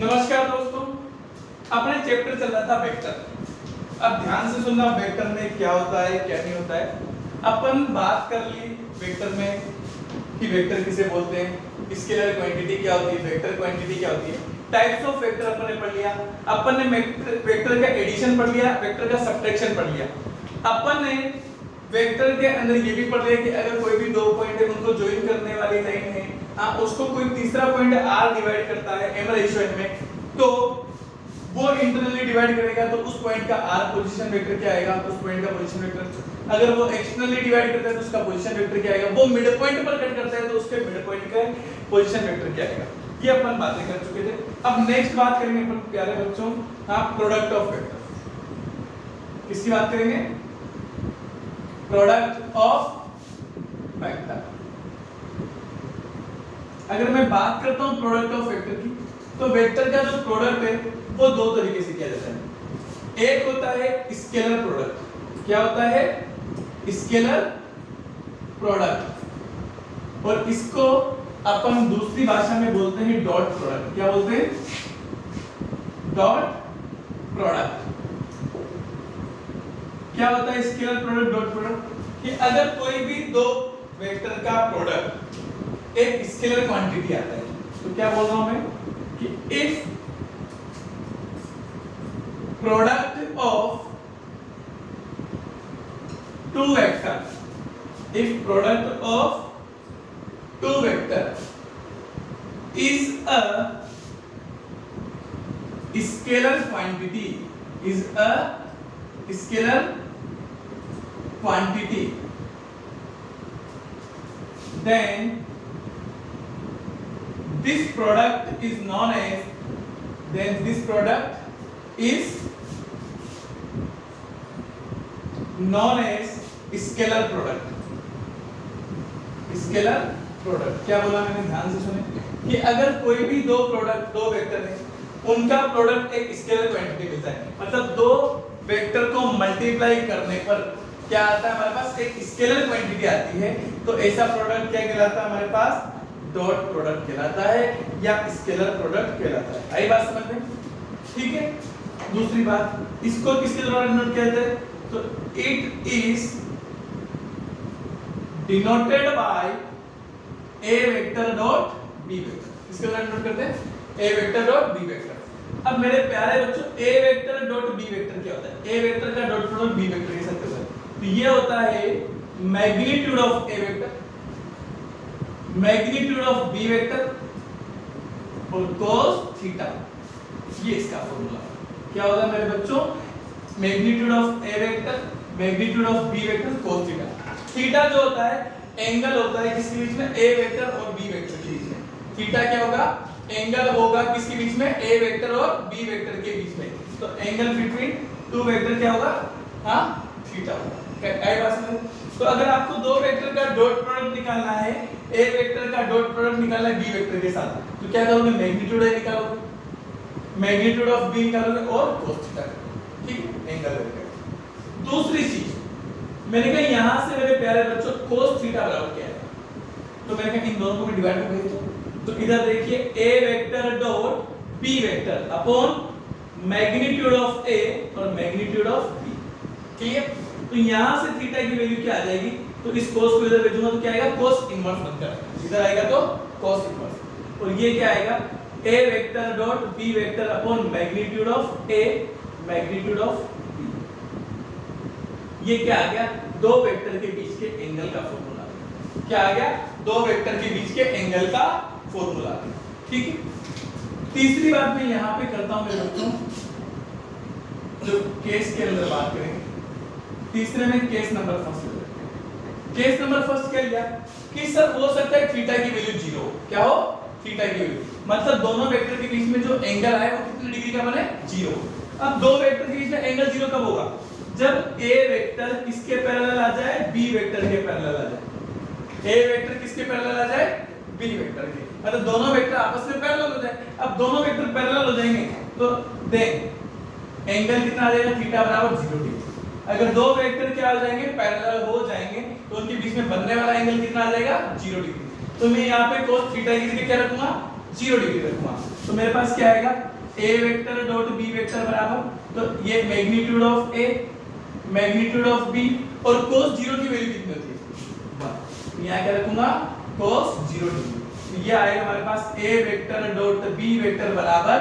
नमस्कार दोस्तों, अपने चैप्टर चल रहा था वेक्टर। अब ध्यान से सुनना, वेक्टर में क्या होता है क्या नहीं होता है। अपन बात कर ली वेक्टर में कि वेक्टर किसे बोलते हैं, स्केलर क्वांटिटी क्या होती है, वेक्टर क्वांटिटी क्या होती है, टाइप्स ऑफ वेक्टर अपन ने पढ़ लिया। अपन ने वेक्टर का एडिशन पढ़ लिया, वेक्टर का सब्ट्रैक्शन पढ़ लिया। अपन ने वेक्टर के अंदर ये भी पढ़ लिया कि अगर कोई भी दो पॉइंट है उनको ज्वाइन करने वाली लाइन है, उसको कोई तीसरा पॉइंट r डिवाइड करता है m रेशियो n में, तो वो इंटरनली डिवाइड करेगा तो उस पॉइंट का r पोजीशन वेक्टर क्या आएगा, उस पॉइंट का पोजीशन वेक्टर। अगर वो एक्सटर्नली डिवाइड करता है तो उसका पोजीशन वेक्टर क्या आएगा, वो मिड पॉइंट पर कट करता है तो उसके मिड पॉइंट का पोजीशन वेक्टर क्या आएगा। ये अपन बातें कर चुके थे। अब नेक्स्ट बात करेंगे अपन प्यारे बच्चों, प्रोडक्ट ऑफ वेक्टर। किसकी बात करेंगे? Product of vector. अगर मैं बात करता हूं प्रोडक्ट ऑफ वेक्टर की, तो वेक्टर का जो प्रोडक्ट है वो दो तरीके से किया जाता है। एक होता है स्केलर प्रोडक्ट। क्या होता है? Scalar product. और इसको अपन दूसरी भाषा में बोलते हैं डॉट प्रोडक्ट। क्या बोलते हैं? Dot product. क्या होता है स्केलर प्रोडक्ट, डॉट प्रोडक्ट? कि अगर कोई भी दो वेक्टर का प्रोडक्ट एक स्केलर क्वांटिटी आता है, तो क्या बोल रहा हूं मैं कि if product of two vector, if product of two vector is a scalar quantity, is a scalar quantity, then this product is known as, then this product is known as scalar product। scalar product क्या बोला मैंने, ध्यान से सुने कि अगर कोई भी दो प्रोडक्ट, दो वेक्टर है, उनका प्रोडक्ट एक स्केलर क्वांटिटी मिलता है, मतलब दो वेक्टर को मल्टीप्लाई करने पर क्या आता है हमारे पास, एक स्केलर क्वांटिटी आती है, तो ऐसा प्रोडक्ट क्या कहलाता है हमारे पास? डॉट प्रोडक्ट कहलाता है या स्केलर प्रोडक्ट कहलाता है। आई बात समझ में? ठीक है। दूसरी बात, इसको किसके द्वारा डिनोट किया जाता है? तो it is denoted by A vector dot B vector. इसके द्वारा डिनोट करते हैं A vector dot B vector. अब मेरे प्यारे बच्चों, A vector dot B vector क्या होता है? ए वेक्टर का डॉट प्रोडक्ट बी वेक्टर के साथ होता है, तो ये होता है magnitude of A vector, magnitude of B vector और cos थीटा। ये इसका फॉर्मूला क्या होगा मेरे बच्चों? Magnitude of A vector, magnitude of B vector, cos theta. Theta जो होता है एंगल होता है किसके बीच में? ए वेक्टर और बी वेक्टर के बीच में। थीटा क्या होगा? एंगल होगा किसके बीच में? ए वेक्टर और बी वेक्टर के बीच में। तो एंगल बिटवीन टू वेक्टर क्या होगा? थीटा होगा। आई बात समझ? तो अगर आपको दो वेक्टर का डॉट प्रोडक्ट निकालना है, ए वेक्टर का डॉट प्रोडक्ट निकालना है बी वेक्टर के साथ, तो क्या करोगे? मैग्नीट्यूड ए निकालोगे, मैग्नीट्यूड ऑफ बी निकालोगे और cos थीटा करोगे। ठीक है, एंगल वेक्टर। दूसरी चीज मैंने कहा यहां से मेरे प्यारे बच्चों cos थीटा बराबर क्या है, तो मैंने कहा इन दोनों को डिवाइड कर दो। तो इधर देखिए A vector dot B vector upon magnitude of A और मैग्नीट्यूड ऑफ बी। क्लियर? तो यहां से थीटा की वैल्यू क्या आ जाएगी? तो इस cos को इधर भेजूंगा तो क्या आएगा? cos इनवर्स बनकर इधर आएगा तो cos इनवर्स। और ये क्या आएगा? a vector dot b vector upon magnitude of a magnitude of b। ये क्या आ गया? दो वेक्टर के बीच के एंगल का फॉर्मूला। क्या आ गया? दो वेक्टर के बीच के एंगल का फॉर्मूला। ठीक है। तीसरी बात मैं यहां पे करता हूं मेरे बच्चों, जो केस के अंदर बात करेंगे, तीसरे में केस नंबर फर्स्ट ले लेते हैं। केस नंबर फर्स्ट क्या लिया कि सर हो सकता है थीटा की वैल्यू 0। क्या हो? थीटा की वैल्यू, मतलब दोनों वेक्टर के बीच में जो एंगल आए वो कितने डिग्री का बने? 0। अब दो वेक्टर के बीच में एंगल 0 कब होगा? जब a वेक्टर किसके पैरेलल आ जाए? b वेक्टर के पैरेलल आ जाए। a वेक्टर किसके पैरेलल आ जाए? b वेक्टर के, मतलब दोनों वेक्टर आपस में पैरेलल हो जाए। अब दोनों वेक्टर पैरेलल हो जाएंगे तो देख एंगल कितना आ जाएगा? थीटा बराबर 0 डिग्री। अगर दो वेक्टर क्या हो जाएंगे? पैरेलल हो जाएंगे, तो उनके बीच में बनने वाला एंगल कितना आ जाएगा? 0 डिग्री। तो मैं यहाँ पे cos थीटा की जगह क्या रखूंगा? 0 डिग्री रखूंगा। तो मेरे पास क्या आएगा A vector dot B vector बराबर, तो ये magnitude of A magnitude of B, और cos 0 की वैल्यू कितनी होती है 1, यहाँ क्या रखूंगा cos 0 डिग्री, तो ये आएगा हमारे पास a vector dot b vector बराबर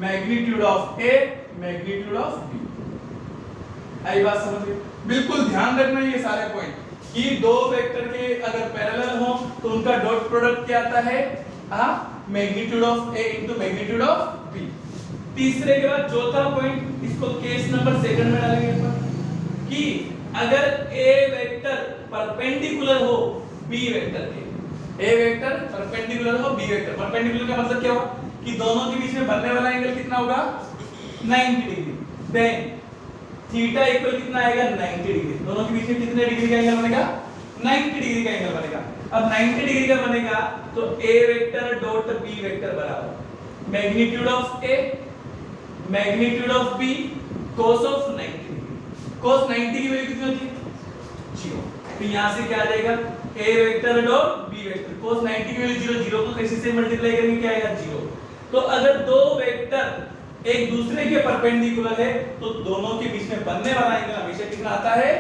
magnitude of a magnitude of b। आई बात समझ में? बिल्कुल ध्यान रखना ये सारे पॉइंट कि दो वेक्टर के अगर पैरेलल हो तो उनका डॉट प्रोडक्ट क्या आता है magnitude of a into magnitude of b। तीसरे के बाद चौथा पॉइंट, इसको केस नंबर सेकंड में डालेंगे अपन कि अगर a वेक्टर परपेंडिकुलर हो b वेक्टर के, a वेक्टर परपेंडिकुलर हो b वेक्टर, परपेंडिकुलर का मतलब क्या हुआ कि दोनों के बीच में बनने वाला एंगल कितना होगा 90 डिग्री, देन थीटा इक्वल कितना आएगा 90 डिग्री, दोनों के बीच में कितने डिग्री का एंगल बनेगा 90 डिग्री का एंगल बनेगा। अब 90 डिग्री का बनेगा तो a vector dot b vector बराबर magnitude of a magnitude of b cos of 90 degree, cos 90 की वैल्यू कितनी होती है 0, तो यहां से क्या आ जाएगा a vector dot b vector cos 90 की वैल्यू 0, 0 को किसी से मल्टीप्लाई करेंगे क्या आएगा 0। तो अगर दो वेक्टर एक दूसरे के परपेंडिकुलर है तो दोनों के बीच में बनने वाला एंगल हमेशा कितना आता है,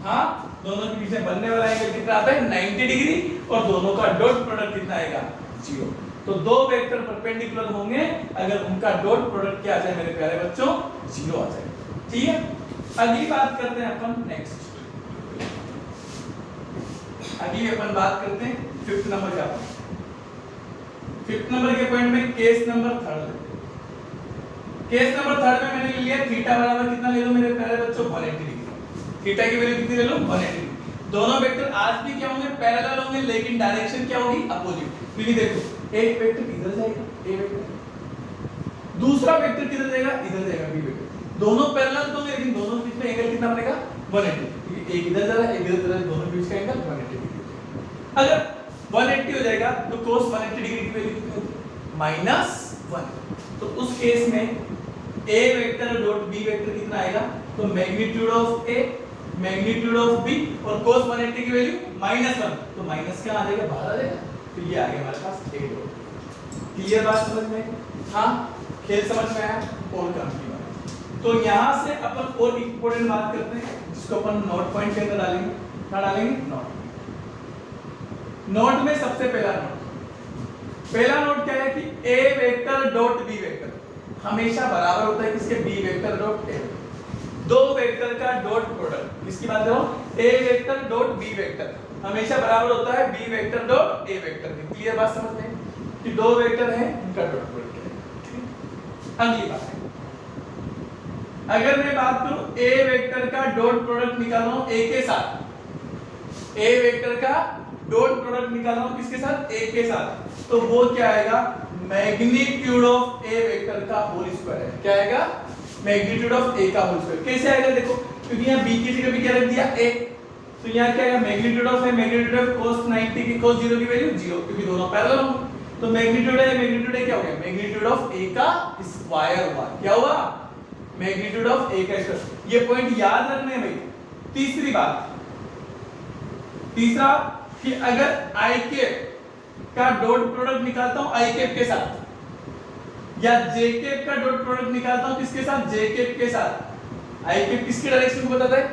हाँ दोनों के बीच में बनने वाला एंगल कितना आता है 90 डिग्री, और दोनों का डॉट प्रोडक्ट कितना आएगा 0। तो दो वेक्टर परपेंडिकुलर होंगे अगर उनका डॉट प्रोडक्ट क्या आ जाए मेरे प्यारे बच्चों 0 आ जाए। ठीक है, अगली बात करते हैं अपन नेक्स्ट, अगली अपन बात करते हैं 5th नंबर का। 5th नंबर के पॉइंट में केस नंबर 3 केस नंबर 3 में मैंने लिया थीटा बराबर कितना ले लो मेरे प्यारे बच्चों 180 डिग्री, थीटा की वैल्यू कितनी ले लो 180 डिग्री। दोनों वेक्टर आज भी क्या होंगे पैरेलल होंगे, लेकिन डायरेक्शन क्या होगी अपोजिट, क्योंकि देखो एक वेक्टर इधर जाएगा a वेक्टर, दूसरा वेक्टर किधर जाएगा इधर जाएगा b वेक्टर, दोनों पैरेलल तो लेकिन दोनों के बीच में एंगल कितना बनेगा 180, क्योंकि एक इधर जा रहा है एक इधर जा रहा है, दोनों के बीच का एंगल 180 डिग्री। अगर 180 हो जाएगा तो cos 180 डिग्री की वैल्यू कितनी होती है -1, तो उस केस में a vector dot b vector कितना आएगा, तो magnitude of a magnitude of b और cos 180 की वैल्यू -1, तो माइनस क्या आ जाएगा बाहर आ जाएगा, तो ये आ गया हमारे पास a डॉट। क्लियर बात समझ में? हाँ खेल समझ में आया और काम की बात। तो यहाँ से अपन और इंपॉर्टेंट बात करते हैं जिसको अपन नोट पॉइंट के अंदर डालेंगे, क्या डालेंगे नोट में सबसे पहला नोट क्या है कि a vector dot b vector हमेशा बराबर होता है किसके b वेक्टर डॉट a, दो वेक्टर का डॉट प्रोडक्ट, किसकी बात कर रहा हूं a vector dot b vector हमेशा बराबर होता है b vector dot a vector के। क्लियर बात समझ में कि दो वेक्टर हैं उनका डॉट प्रोडक्ट है। अगली बात है, अगर मैं बात करूं a वेक्टर का डॉट प्रोडक्ट निकाल रहा हूं a के साथ, a वेक्टर का डॉट प्रोडक्ट निकाल रहा हूं किसके साथ a के साथ, तो वो क्या आएगा मैग्नीट्यूड ऑफ a वेक्टर का होल स्क्वायर है। क्या आएगा मैग्नीट्यूड ऑफ a का होल स्क्वायर। कैसे आएगा देखो, क्योंकि यहाँ b की जगह भी क्या रख दिया a, तो यहाँ क्या आएगा magnitude of a magnitude of cos 90 की cos 0 की वैल्यू 0, क्योंकि दोनों पैरेलल होंगे, तो मैग्नीट्यूड है क्या हो गया मैग्नीट्यूड ऑफ a का स्क्वायर हुआ। क्या हुआ मैग्नीट्यूड ऑफ a का स्क्वायर। ये पॉइंट याद रखने भाई। तीसरी बात, तीसरा कि अगर i कैप का डॉट प्रोडक्ट निकालता हूं i कैप के साथ, या j कैप का डॉट प्रोडक्ट निकालता हूं किसके साथ j कैप के साथ, i कैप किसकी डायरेक्शन को बताता है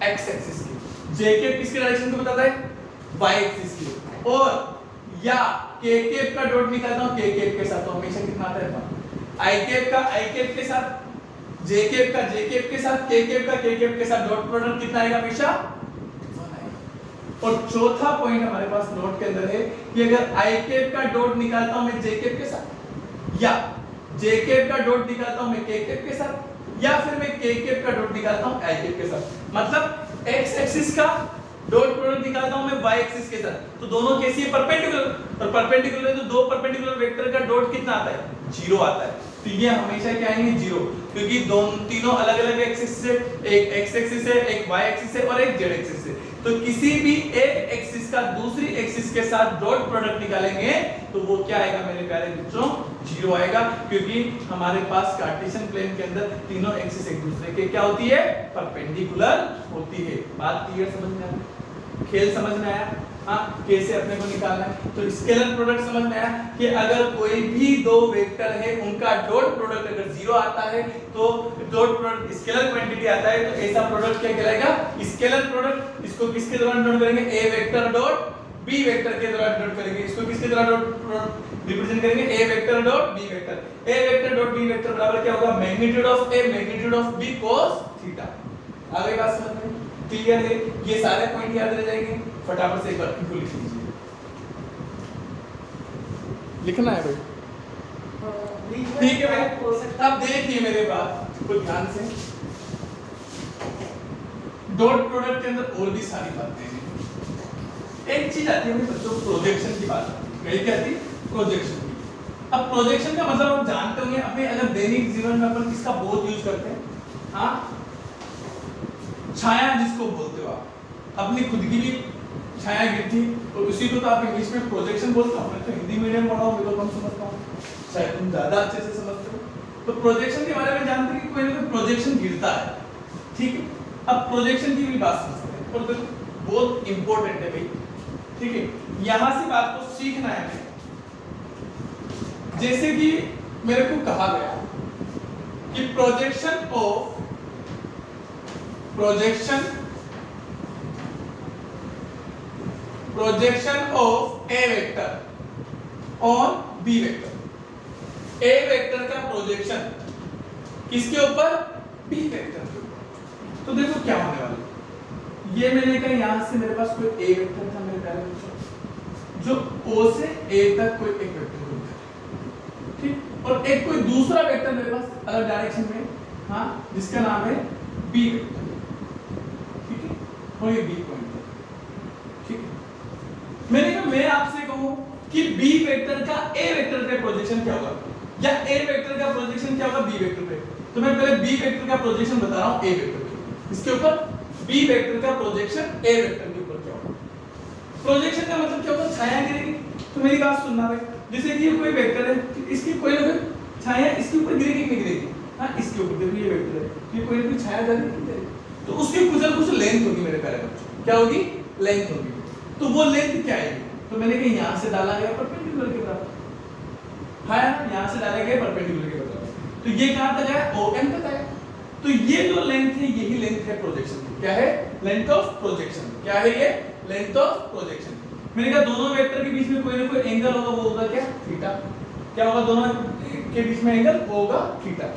x एक्सिस की, j कैप किसकी डायरेक्शन को बताता है y एक्सिस की, और या k कैप का डॉट निकालता हूं k कैप के साथ, तो हमेशा कितना आता है i कैप का i कैप के साथ, j कैप का j कैप के साथ, k कैप का k कैप के साथ, डॉट प्रोडक्ट कितना आएगा हमेशा 1 आएगा। और चौथा पॉइंट हमारे पास नोट के अंदर है कि अगर i कैप का डॉट निकालता हूं मैं j कैप के साथ, या j कैप का डॉट निकालता हूं मैं k कैप के साथ, या फिर मैं k कैप का डॉट निकालता हूं i कैप के साथ, मतलब x एक्सिस का डॉट प्रोडक्ट निकालता हूं मैं y एक्सिस के साथ, तो दोनों कैसी है परपेंडिकुलर, और परपेंडिकुलर है तो दो परपेंडिकुलर वेक्टर का डॉट कितना आता है 0 आता है, तो ये हमेशा क्या आएंगे 0, क्योंकि तीनों अलग अलग एक्सिस से, एक x एक्सिस है एक y एक्सिस है और एक z एक्सिस है, तो किसी भी एक एक्सिस का दूसरी एक्सिस के साथ डॉट प्रोडक्ट निकालेंगे तो वो क्या आएगा मेरे प्यारे बच्चों 0 आएगा, क्योंकि हमारे पास कार्टेशियन प्लेन के अंदर तीनों एक्सिस एक दूसरे के क्या होती है परपेंडिकुलर होती है। बात क्लियर समझ में आया, खेल समझ में आया। हाँ कैसे अपने को निकालना है। तो स्केलर प्रोडक्ट समझ में आया कि अगर कोई भी दो वेक्टर है उनका डॉट प्रोडक्ट अगर 0 आता है तो डॉट प्रोडक्ट स्केलर क्वांटिटी आता है तो ऐसा प्रोडक्ट क्या कहलाएगा स्केलर प्रोडक्ट। इसको किसके दौरान डॉट करेंगे A vector dot B vector के द्वारा डॉट करेंगे। इसको किसके द्वारा डॉट रिप्रेजेंट करेंगे A vector dot B vector. A vector dot B vector बराबर क्या होगा magnitude of A magnitude of B cos theta. आगे बात समझ में क्लियर है। ये सारे पॉइंट याद रह जाएंगे फटाफट से एक बार इनको लिख लीजिए। लिखना है भाई ठीक है भाई। अब देखिए मेरे बात को ध्यान से डॉट प्रोडक्ट के अंदर और भी सारी बातें हैं। एक चीज आती है बच्चों प्रोजेक्शन की बात आती है क्या आती प्रोजेक्शन की। अब प्रोजेक्शन का मतलब आप जानते होंगे अपने अगर दैनिक जीवन में अपन किसका बहुत यूज करते हैं हाँ छाया जिसको बोलते हो आप अपनी खुद की भी छाया गिरती और उसी को तो आप इंग्लिश में प्रोजेक्शन बोलते हो। मैं तो हिंदी मीडियम पढ़ा हूँ मैं तो कम समझता हूँ शायद तुम ज्यादा अच्छे से समझते हो। तो प्रोजेक्शन के बारे में जानते हैं कि कोई ना कोई प्रोजेक्शन गिरता है ठीक है। अब प्रोजेक्शन की भी बात समझते हैं और बहुत इंपॉर्टेंट है भाई ठीक है। यहां से बात को सीखना है हमें। जैसे कि मेरे को कहा गया कि projection of A vector on B vector. A vector का प्रोजेक्शन किसके ऊपर बी वेक्टर के ऊपर। तो देखो क्या होने वाला है। ये मैंने कहा यहां से मेरे पास कोई ए वेक्टर था मेरे प्यारे बच्चों जो ओ से ए तक कोई एक वेक्टर होता है ठीक। और एक कोई दूसरा वेक्टर मेरे पास अलग डायरेक्शन में हाँ जिसका नाम है बी वेक्टर ठीक है। और ये बी पॉइंट ठीक है। मैंने कहा मैं आपसे कहूं कि बी वेक्टर का ए वेक्टर पे प्रोजेक्शन क्या होगा या ए वेक्टर का प्रोजेक्शन क्या होगा बी वेक्टर पे। तो मैं पहले बी वेक्टर का प्रोजेक्शन बता रहा हूं ए वेक्टर पे। इसके ऊपर बी वेक्टर का प्रोजेक्शन ए वेक्टर के ऊपर क्या होगा। प्रोजेक्शन का मतलब क्या होगा छाया गिरेगी। तो मेरी बात सुनना भाई जैसे कि ये कोई वेक्टर है इसकी कोई ना कोई छाया इसके ऊपर गिरेगी नहीं गिरेगी हाँ इसके ऊपर देखो ये वेक्टर है ये कोई ना कोई छाया जाएगी नहीं जाएगी। तो उसकी कुछ ना कुछ लेंथ होगी मेरे प्यारे बच्चों क्या होगी लेंथ होगी। तो वो लेंथ क्या आएगी तो मैंने कहा यहां से डाला गया परपेंडिकुलर के बराबर हाँ यहां से डाला गया परपेंडिकुलर के बराबर। तो ये कहां तक आया OM तक आया। तो ये जो लेंथ है यही लेंथ है प्रोजेक्शन की। क्या है लेंथ ऑफ प्रोजेक्शन। क्या है ये लेंथ ऑफ प्रोजेक्शन। मैंने कहा दोनों वेक्टर के बीच में कोई ना कोई एंगल होगा वो होगा क्या थीटा। क्या होगा दोनों के बीच में एंगल होगा थीटा।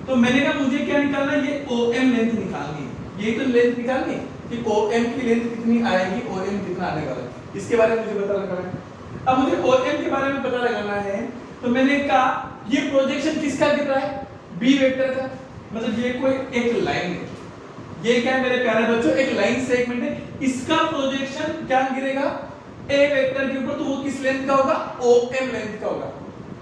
तो मैंने कहा मुझे क्या निकालना है ये OM लेंथ निकालनी है। यही तो लेंथ निकालनी है कि OM की लेंथ कितनी आएगी OM कितना आने वाला है इसके बारे में मुझे पता लगाना है। अब मुझे OM के बारे में पता लगाना है तो मैंने कहा ये प्रोजेक्शन किसका गिर रहा है बी वेक्टर का। मतलब ये कोई एक लाइन है ये क्या है मेरे प्यारे बच्चों एक लाइन सेगमेंट है इसका प्रोजेक्शन क्या गिरेगा ए वेक्टर के ऊपर। तो वो किस लेंथ का होगा OM लेंथ का होगा।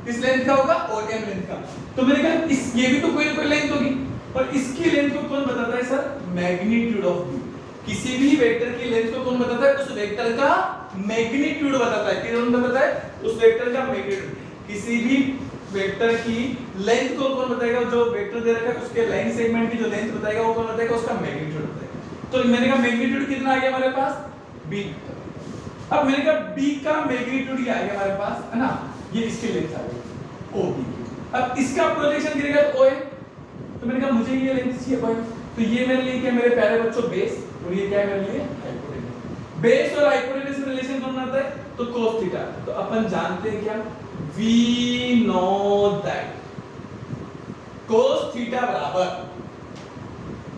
किस लेंथ का होगा OM लेंथ का। तो मैंने कहा इस ये भी तो कोई ना कोई लेंथ होगी और इसकी लेंथ को कौन बताता है सर मैग्नीट्यूड ऑफ बी। किसी भी वेक्टर की लेंथ को कौन बताता है उस वेक्टर का मैग्नीट्यूड बताता है। कौन बताता है उस वेक्टर का मैग्नीट्यूड। किसी भी वेक्टर की लेंथ को कौन बताएगा जो वेक्टर दे रखा है उसके लाइन सेगमेंट की जो लेंथ बताएगा वो कौन बताएगा उसका मैग्नीट्यूड बताएगा। तो मैंने कहा मैग्नीट्यूड कितना आ गया हमारे पास b। अब मैंने कहा b का मैग्नीट्यूड ही आ गया हमारे पास है ना ये इसकी लेंथ आ गई OB। अब इसका प्रोजेक्शन गिरेगा OM। तो मैंने कहा मुझे ये लेंथ चाहिए OM। तो ये मेरे लिए क्या मेरे प्यारे बच्चों बेस और ये क्या है मेरे लिए हाइपोटेन्यूज। बेस और हाइपोटेन्यूज में रिलेशन कौन आता है तो cos थीटा। तो अपन जानते हैं क्या we know that cos theta बराबर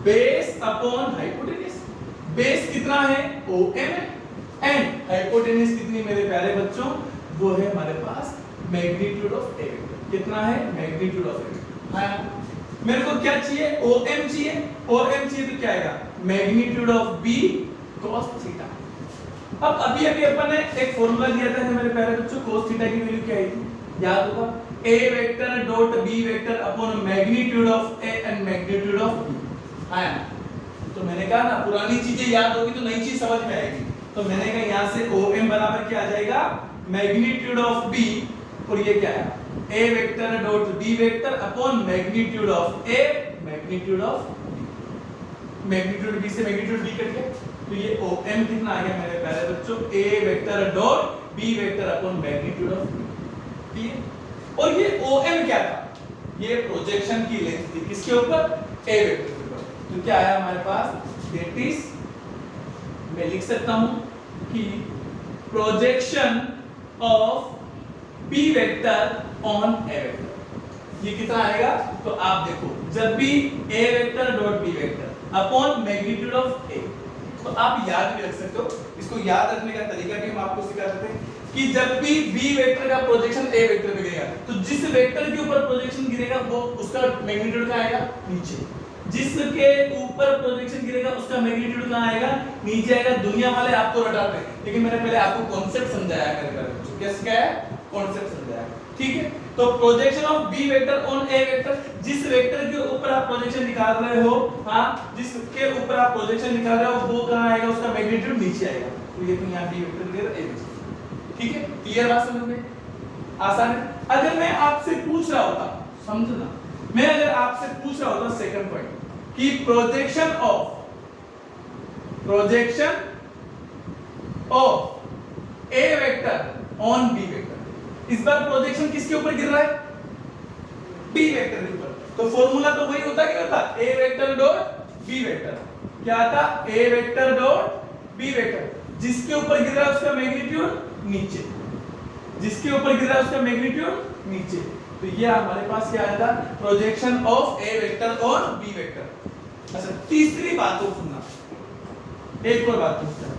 बेस अपॉन हाइपोटेन्यूज। बेस कितना है OM है एंड हाइपोटेन्यूज कितनी मेरे प्यारे बच्चों वो है हमारे पास मैग्नीट्यूड ऑफ ए वेक्टर। कितना है मैग्नीट्यूड ऑफ ए। हां मेरे को क्या चाहिए OM चाहिए। OM चाहिए तो क्या आएगा magnitude of b cos theta. अब अभी अपन ने एक फार्मूला दिया था मेरे प्यारे बच्चों cos थीटा की वैल्यू क्या आई याद होगा a vector dot b vector upon magnitude of a and magnitude of b। हां तो मैंने कहा ना पुरानी चीजें याद होगी तो नई चीज समझ में आएगी। तो मैंने कहा यहां से OM बराबर क्या आ जाएगा मैग्नीट्यूड ऑफ b और ये क्या है a vector dot b vector upon magnitude of a magnitude of b। Magnitude b से मैग्नीट्यूड b कट गया तो ये OM कितना आ गया मेरे प्यारे बच्चों, A vector dot B vector upon magnitude of B। ठीक है, और ये OM क्या था, ये प्रोजेक्शन की लेंथ थी किसके ऊपर, A वेक्टर के ऊपर। तो क्या आया हमारे पास, दैट इज मैं लिख सकता हूं कि projection of B vector on A vector, ये कितना आएगा, तो आप देखो जब भी A vector dot B vector upon magnitude of A, तो आप याद भी रख सकते हो, इसको याद रखने का तरीका भी हम आपको सिखा सकते हैं कि जब भी B वेक्टर का प्रोजेक्शन A वेक्टर पे गिरेगा, तो जिस वेक्टर के ऊपर प्रोजेक्शन गिरेगा वो उसका मैग्नीट्यूड कहां आएगा, नीचे। जिसके ऊपर प्रोजेक्शन गिरेगा उसका मैग्नीट्यूड कहां आएगा, नीचे आएगा। दुनिया वाले आपको रटाते हैं, लेकिन मैंने पहले आपको कॉन्सेप्ट समझाया है मेरे प्यारे बच्चों, कैसे क्या है, कॉन्सेप्ट समझाया। ठीक है, तो projection of B vector on A vector, जिस वेक्टर के ऊपर आप प्रोजेक्शन निकाल रहे हो, हां जिसके ऊपर आप प्रोजेक्शन निकाल रहे हो वो कहां आएगा, उसका मैग्नीट्यूड नीचे आएगा। तो ये तो यहां B vector clear A vector. ठीक है, क्लियर बात समझ में, आसान है। अगर मैं आपसे पूछ रहा होता, समझना, मैं अगर आपसे पूछ रहा होता सेकंड पॉइंट कि projection of A vector on B vector, इस बार प्रोजेक्शन किसके ऊपर गिर रहा है, B वेक्टर के ऊपर। तो फॉर्मूला तो वही होता कि होता A vector dot B vector, क्या आता, A vector dot B vector, जिसके ऊपर गिर रहा है उसका मैग्नीट्यूड नीचे, जिसके ऊपर गिर रहा है उसका मैग्नीट्यूड नीचे। तो ये हमारे पास क्या आया था, projection of A vector on B vector. अच्छा, तीसरी बात को सुनना, एक और बात पूछता है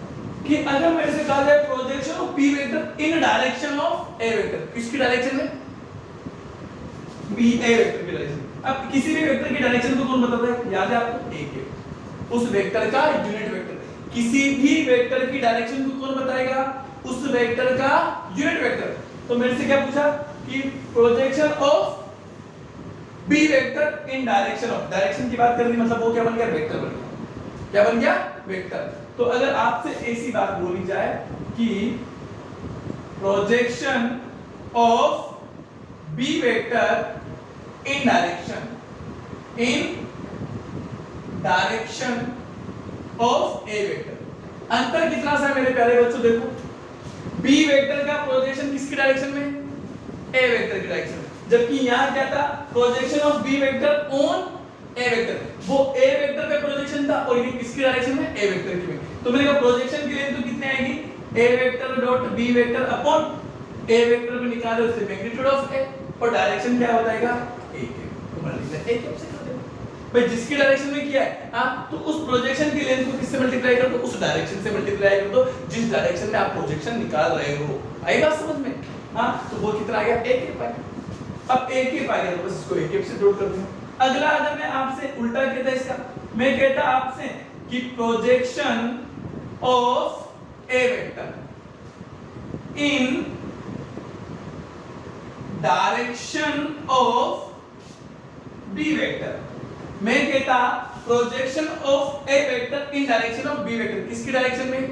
कि अगर मेरे से कहा जाए projection of B vector in direction of A vector, किसकी डायरेक्शन में, B A वेक्टर की डायरेक्शन। अब किसी भी वेक्टर की डायरेक्शन को कौन बताता है, याद है आपको, A के, उस वेक्टर का यूनिट वेक्टर। किसी भी वेक्टर की डायरेक्शन को कौन बताएगा, उस वेक्टर का यूनिट वेक्टर। तो मेरे से क्या पूछा कि projection of B vector in direction of, direction की बात कर रही, मतलब वो क्या बन गया, वेक्टर बन गया। क्या बन गया, वेक्टर। तो अगर आपसे ऐसी बात बोली जाए कि projection of B vector in direction of A vector, अंतर कितना सा है मेरे प्यारे बच्चों, देखो B वेक्टर का प्रोजेक्शन किसकी डायरेक्शन में, A वेक्टर की डायरेक्शन में, जबकि यहां क्या था, projection of B vector on A vector, वो A वेक्टर पे प्रोजेक्शन था और ये किसकी डायरेक्शन में, A वेक्टर की में। तो मैंने कहा प्रोजेक्शन की लेंथ तो कितनी आएगी, A vector dot B vector upon A vector पे निकालो उससे मैग्नीट्यूड ऑफ A, और डायरेक्शन क्या बताएगा, A के, तो मल्टीप्लाई A के से कर दो भाई, जिसकी डायरेक्शन में किया है आप, तो उस प्रोजेक्शन की लेंथ को किससे मल्टीप्लाई कर दो, उस डायरेक्शन से मल्टीप्लाई कर दो जिस डायरेक्शन में आप प्रोजेक्शन निकाल रहे हो। आई बात समझ में, हां तो वो कितना आ गया, A के पाई। अब A के पाई है तो बस इसको A के से जोड़ कर दूं। अगला अगर मैं आपसे उल्टा कहता इसका, मैं कहता आपसे कि projection of A vector in direction of B vector, मैं कहता projection of A vector in direction of B vector, किसकी डायरेक्शन में,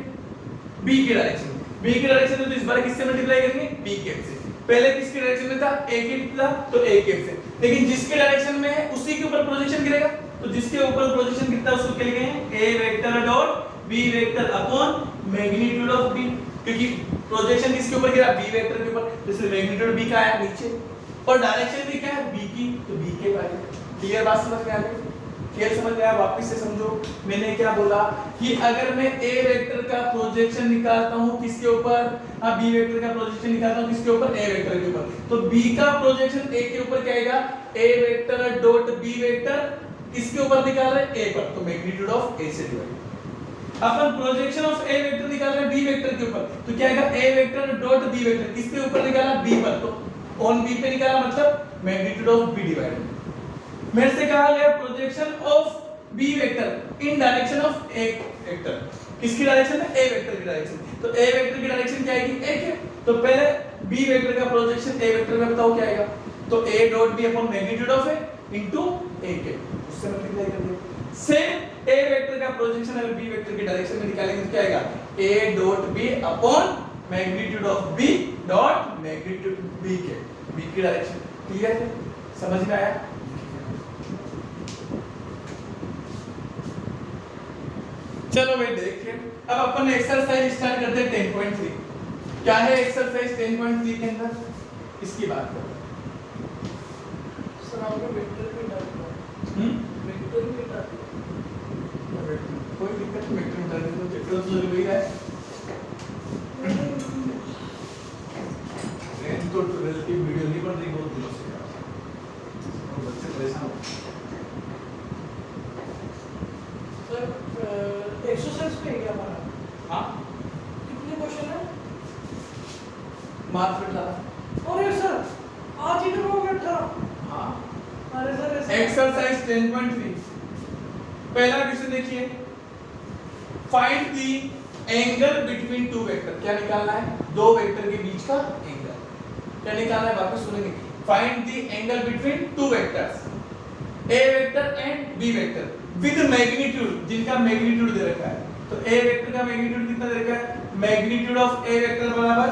B की डायरेक्शन में। B की डायरेक्शन में तो इस बार किससे मल्टीप्लाई करेंगे, B कैप से। पहले किसकी डायरेक्शन में था, A कैप था, तो A कैप से। लेकिन जिसके डायरेक्शन में है उसी के ऊपर प्रोजेक्शन गिरेगा, तो जिसके ऊपर प्रोजेक्शन गिरता है उसको क्या लिखेंगे, A vector dot B vector upon magnitude of B, क्योंकि प्रोजेक्शन किसके ऊपर गिरा, B वेक्टर के ऊपर, तो इसलिए मैग्नीट्यूड B का आया नीचे, और डायरेक्शन भी क्या है, B की, तो B के आगे। क्लियर बात समझ में आ गई, क्लियर समझ में आया, वापस से समझो। मैंने क्या बोला कि अगर मैं A वेक्टर का प्रोजेक्शन निकालता हूं किसके ऊपर, B वेक्टर का प्रोजेक्शन निकालता हूं किसके ऊपर, A वेक्टर के ऊपर, तो B का प्रोजेक्शन A के ऊपर क्या आएगा, A vector dot B vector किसके ऊपर निकाल रहे हैं, A पर, तो मैग्नीट्यूड ऑफ A से divide. Upon projection of A vector निकाल रहे हैं B वेक्टर के ऊपर, तो क्या आएगा, A vector dot B vector किसके ऊपर निकाला, B पर, तो ऑन B पे निकाला, मतलब मैग्नीट्यूड ऑफ B डिवाइड। मेरे से कहा गया projection of B vector in direction of A vector, किसकी डायरेक्शन में, A वेक्टर की डायरेक्शन, तो A वेक्टर की डायरेक्शन क्या आएगी, A के, तो पहले B वेक्टर का प्रोजेक्शन A वेक्टर में बताओ क्या आएगा, तो A dot B upon magnitude of A into A के, उससे मल्टीप्लाई कर दो। सेम A वेक्टर का प्रोजेक्शन अगर B वेक्टर की डायरेक्शन में निकालेंगे तो क्या आएगा, A dot B upon magnitude of B dot magnitude B के, B की डायरेक्शन। क्लियर है, समझ में आया। चलो भाई देखिए अब अपन एक्सरसाइज स्टार्ट करते हैं 10.3। क्या है एक्सरसाइज 10.3 के अंदर, इसकी बात करो। सर आपने वेक्टर भी डाल दिया। वेक्टर भी डाल दिया। कोई दिक्कत नहीं, वेक्टर डाल दो, वेक्टर तो जरूरी है। तो रिलेटिव वीडियो नहीं बन रही बहुत दिनों से यार, और बच्चे परेशान हो। सर एक्सरसाइज पे है क्या हमारा? हाँ कितने क्वेश्चन है? मार्क्स मिला। अरे सर आज ही तो मैं था। हाँ अरे सर एक्सरसाइज 10.3 पहला क्वेश्चन देखिए, find the angle between to vector. क्या निकालना है? दो वेक्टर के बीच का एंगल क्या निकालना है? वापस सुनेंगे। Find the angle between two vectors, A vector and B vector, with magnitude, जिनका मैग्नीट्यूड दे रखा है। तो ए वेक्टर का मैग्नीट्यूड कितना दे रखा है? मैग्नीट्यूड ऑफ ए वेक्टर बराबर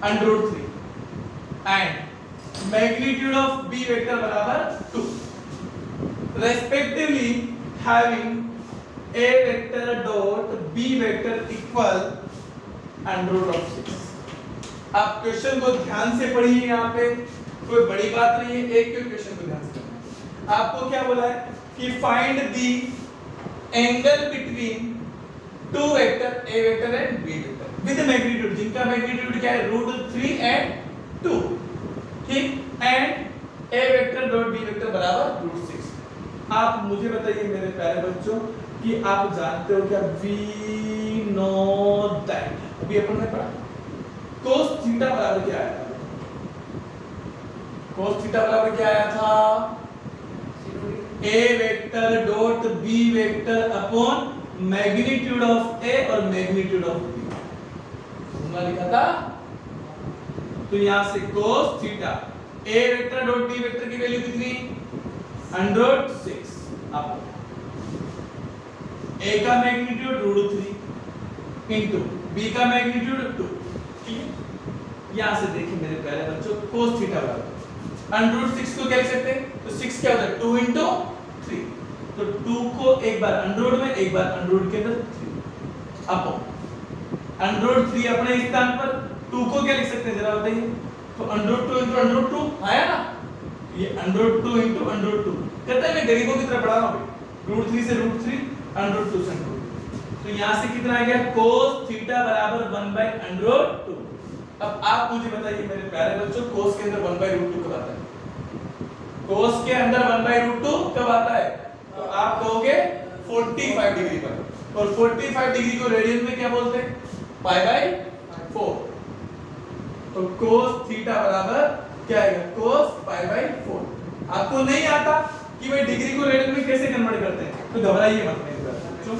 √3 and magnitude of B vector बराबर 2, respectively having a vector dot b vector equal √6। आप क्वेश्चन को ध्यान से पढ़िए, यहाँ पे कोई बड़ी बात नहीं है, एक क्वेश्चन को ध्यान से पढ़ना है। आपको क्या बोला है कि find the angle between to vector a vector and b vector with magnitude, जिनका मैग्नीट्यूड क्या है? √3 एंड 2, ठीक, and a vector dot b vector बराबर √6। आप मुझे बताइए मेरे प्यारे बच्चों कि आप जानते हो क्या? वी नो दैट, अभी अपन ने पढ़ा cos थीटा बराबर क्या आया था? cos थीटा बराबर क्या आया था? a vector dot b vector upon magnitude of a और मैग्नीट्यूड ऑफ b। फॉर्मूला लिखा था, तो यहां से cos theta a vector dot b vector की वैल्यू कितनी? √6। आप a का मैग्नीट्यूड √3 इंटू b का मैग्नीट्यूड 2, ठीक है। यहां से देखिए मेरे प्यारे बच्चों, cos थीटा बराबर √6 को क्या लिख सकते हैं? तो 6 क्या होता है? 2 इंटू 3, तो 2 को एक बार अंडररूट में, एक बार अंडररूट के अंदर 3 अपॉन √3 अपने स्थान पर 2 को क्या लिख सकते हैं जरा बताइए? तो √2 इंटू √2 आया ना, ये √2 इंटू √2 कहता है। मैं गरीबों की तरह पढ़ा रहा हूं, √3 से √3, √2 से √2, तो यहां से कितना आ गया? cos थीटा बराबर 1/√2। अब आप मुझे बताइए मेरे प्यारे बच्चों, cos के अंदर 1/√2 कब आता है? cos के अंदर 1/√2 कब आता है? तो आप कहोगे 45 डिग्री पर, और 45 डिग्री को रेडियन में क्या बोलते हैं? π/4। तो cos थीटा बराबर क्या आएगा? cos π/4। आपको नहीं आता कि भाई डिग्री को रेडियन में कैसे कन्वर्ट करते हैं, तो घबराइए मत मेरे बच्चों।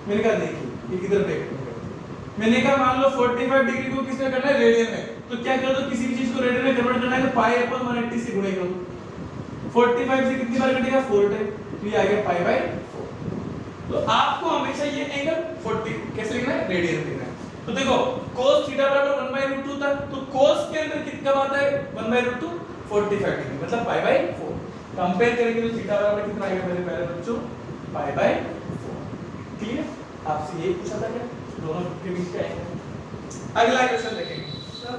मैंने कहा देखिए ये किधर पे, मैंने कहा मान लो 45 डिग्री को किसमें करना है? रेडियन में। तो क्या कर दो, किसी भी चीज को रेडियन में कन्वर्ट करना है तो π/180 से गुणे करो। 45 से कितनी बार कटेगा? 4 टाइम, तो ये आ गया π/4। तो आपको हमेशा ये एंगल 40 कैसे लिखना है? रेडियन में लिखना है। तो देखो cos थीटा बराबर 1/√2 था, तो cos के अंदर कितना आता है? 1/√2 45 डिग्री, मतलब π/4। कंपेयर करेंगे तो थीटा बराबर कितना आएगा मेरे प्यारे बच्चों? π/4। ठीक है, आपसे यही पूछा था क्या? दोनों के बीच का एंगल। अगला क्वेश्चन देखेंगे सर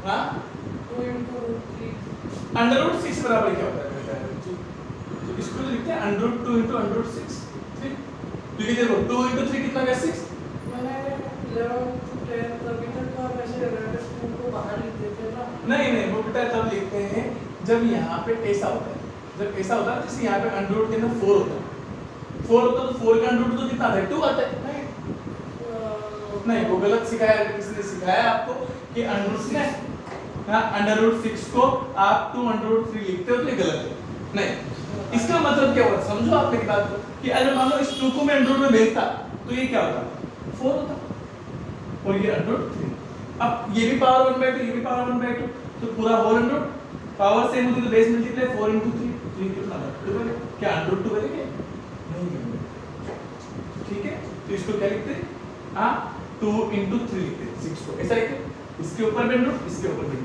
हां 2 × √3 √6 बराबर क्या होता है मेरे प्यारे बच्चों? तो इसको लिखते हैं √2 × √6, ठीक। तो ये देखो 2 × 3 कितना है? 6। मैंने 11 10 तभी तक का वैसे रेडियस को बाहर लिख देते हैं ना। नहीं वो बेटा तब लिखते हैं जब यहाँ पे ऐसा होता है, जब ऐसा होता है जैसे यहाँ पे √, के अंदर 4 होता है, 4 होता है तो 4 का √, तो कितना आता है? 2 आता है। नहीं वो गलत सिखाया, किसने सिखाया आपको कि √6 है हां, √6 को आप 2 √3 लिखते हो तो ये गलत है। नहीं, इसका मतलब क्या हुआ? समझो आप मेरी बात को, कि अगर मान लो इस 2 को मैं √, में भेजता तो ये क्या होता? 4 होता, और ये √3। अब ये भी पावर 1/2, ये भी पावर 1/2, तो पूरा होल √, पावर सेम होती तो बेस मल्टीप्लाई 4 × 3, तो ये कितना आता? 2 बनेगा। क्या √2 बनेगा? नहीं बनेगा, ठीक है। तो इसको क्या लिखते हैं? हां 2 × 3 लिखते हैं 6 को, ऐसा लिखते हैं। इसके ऊपर भी √, इसके ऊपर भी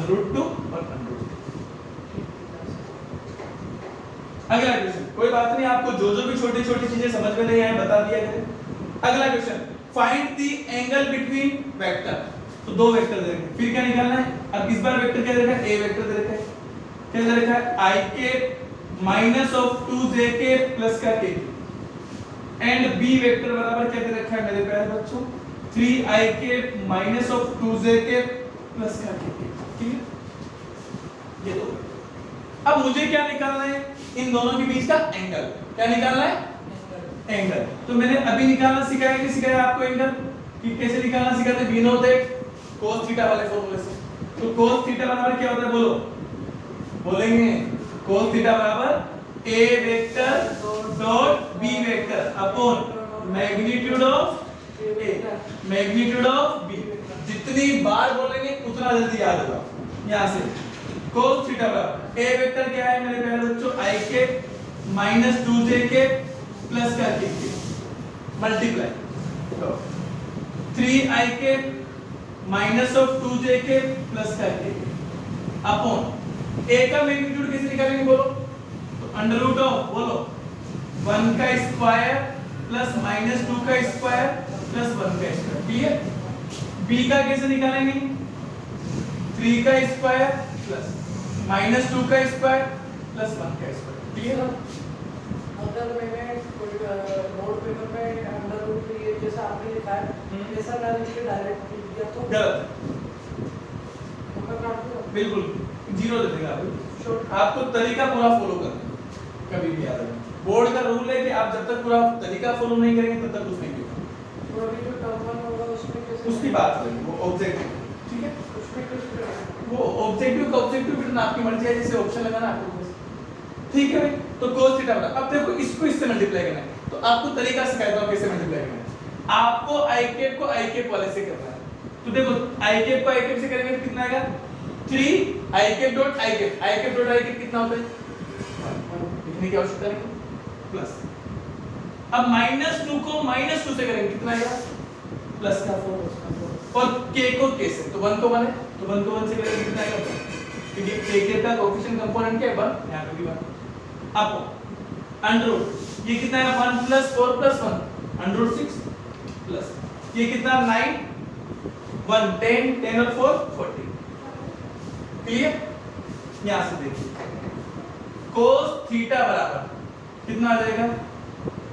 √2 और √3, अगला क्वेश्चन, कोई बात नहीं, आपको जो जो भी छोटी छोटी चीजें समझ में नहीं आए बता दिया करें। अगला question, find the angle between vector. तो दो वेक्टर दे रखे हैं, फिर क्या निकालना है? अब इस बार वेक्टर क्या दे रखा है? ए वेक्टर दे रखा है। क्या दे रखा है? आई के माइनस ऑफ 2j के प्लस का के, एंड बी वेक्टर बराबर क्या दे रखा है मेरे प्यारे बच्चों? 3i के माइनस ऑफ 2j के प्लस का के। ठीक है, ये दो। अब मुझे क्या निकालना है? इन दोनों के बीच का एंगल। क्या निकालना है? एंगल। तो मैंने अभी निकालना सिखाया कि सिखाया आपको एंगल कि कैसे निकालना सिखाते? We know that cos theta वाले फॉर्मूले से। तो cos थीटा बराबर क्या होता है? बोलो, बोलेंगे cos थीटा बराबर a vector dot b vector upon magnitude of a magnitude of b। जितनी बार बोलेंगे उतना जल्दी याद होगा। यहां से cos थीटा बराबर a वेक्टर क्या है मेरे प्यारे बच्चों? i के माइनस 2j के प्लस का के मल्टीप्लाई 3i के माइनस ऑफ 2j के प्लस का के अपॉन a का मैग्नीट्यूड कैसे निकालेंगे बोलो? तो अंडर रूट ऑफ, बोलो, 1 का स्क्वायर प्लस माइनस 2 का स्क्वायर प्लस 1 का स्क्वायर। ठीक है, b का कैसे निकालेंगे? 3 का स्क्वायर प्लस माइनस 2 का स्क्वायर प्लस 1 का स्क्वायर। ठीक है, अगर मैंने कोई नोट पेपर में अंडर रूट लिए जैसा आपने लिखा है ऐसा ना लिख के डायरेक्ट लिख दिया तो गलत, उसका काट दो। बिल्कुल जीरो दे देगा। शॉर्ट आपको तरीका पूरा फॉलो करना है, कभी भी याद रखना। बोर्ड का रूल है कि आप जब तक पूरा तरीका फॉलो नहीं करेंगे तब तक कुछ नहीं होगा। तो अभी जो टर्म वन होगा उसमें कैसे उसकी बात करेंगे, वो ऑब्जेक्टिव। ठीक है, उसमें कैसे करेंगे? वो ऑब्जेक्टिव का ऑब्जेक्टिव बिटना आपकी मर्जी है, जैसे ऑप्शन लगाना आपको। ठीक है भाई, तो cos थीटा बराबर, अब देखो इसको इससे मल्टीप्लाई करना है। तो आपको तरीका सिखाता हूं कैसे मल्टीप्लाई करना है। आपको i कैप को i कैप वाले से करना है। तो देखो i कैप को i कैप से करेंगे तो कितना आएगा? 3 i cap dot i cap, i cap dot i cap कितना होता है? लिखने की आवश्यकता नहीं, प्लस। अब -2 को -2 से करेंगे कितना आएगा? प्लस का 4 और k को k से, तो 1 को 1 है, तो 1 को 1 से करेंगे कितना आएगा? क्योंकि k के का कोएफिशिएंट कंपोनेंट क्या है? 1, यहां पे भी 1। अब अंडर रूट ये कितना है? 1 plus 4 plus 1 under root 6 plus ये कितना? 9 1 10 10 और 4 40। क्लियर? यहां से देखिए cos थीटा बराबर कितना आ जाएगा?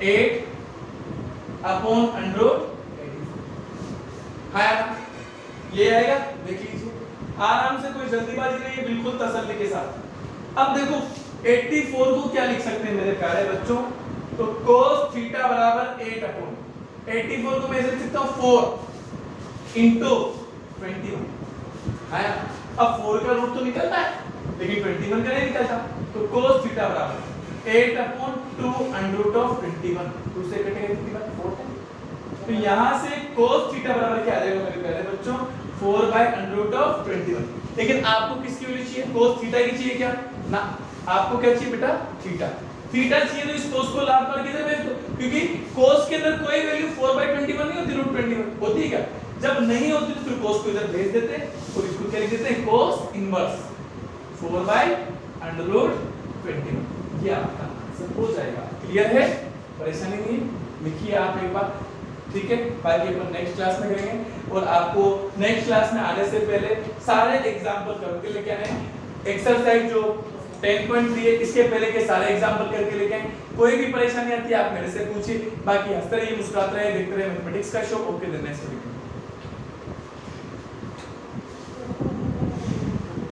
8 अपॉन अंडर रूट 84। है ना? ये आएगा, देख लीजिए आराम से, कोई जल्दीबाजी नहीं है, बिल्कुल तसल्ली के साथ। अब देखो 84 को क्या लिख सकते हैं मेरे प्यारे बच्चों? तो cos थीटा बराबर 8 अपॉन 84 को मैं लिख सकता हूं 4 इंटू 21 है। अब 4 का रूट तो निकलता है लेकिन 21 का नहीं निकलता। तो cos थीटा बराबर 8 अपॉन 2 अंडर रूट ऑफ 21, 2 से कटेगा कितना? 4 है। तो यहां से cos थीटा बराबर क्या आ जाएगा मेरे प्यारे बच्चों? 4 बाय अंडर रूट ऑफ 21। लेकिन आपको किसकी वैल्यू चाहिए? cos थीटा की चाहिए क्या? ना, आपको क्या चाहिए बेटा? थीटा। थीटा चाहिए तो इस cos को लाभ पर किधर भेज दो, क्योंकि cos के अंदर कोई वैल्यू 4/21 नहीं होती, √21 होती है क्या? जब नहीं होती तो फिर cos को इधर भेज देते हैं और इसको क्या लिख देते हैं? cos inverse 4/√21। ये आपका आंसर हो जाएगा। क्लियर है? परेशानी नहीं, लिखिए आप एक बार। ठीक है, बाकी अपन नेक्स्ट क्लास में करेंगे और आपको नेक्स्ट क्लास में आने से पहले सारे एग्जांपल करके लेके आने। एक्सरसाइज जो 10.3 है इसके पहले के सारे एग्जांपल करके लेके आए। कोई भी परेशानी आती है आप मेरे से पूछिए। बाकी हंसते रहिए, मुस्कुराते रहिए, देखते रहिए मैथमेटिक्स का show. Okay, then next video.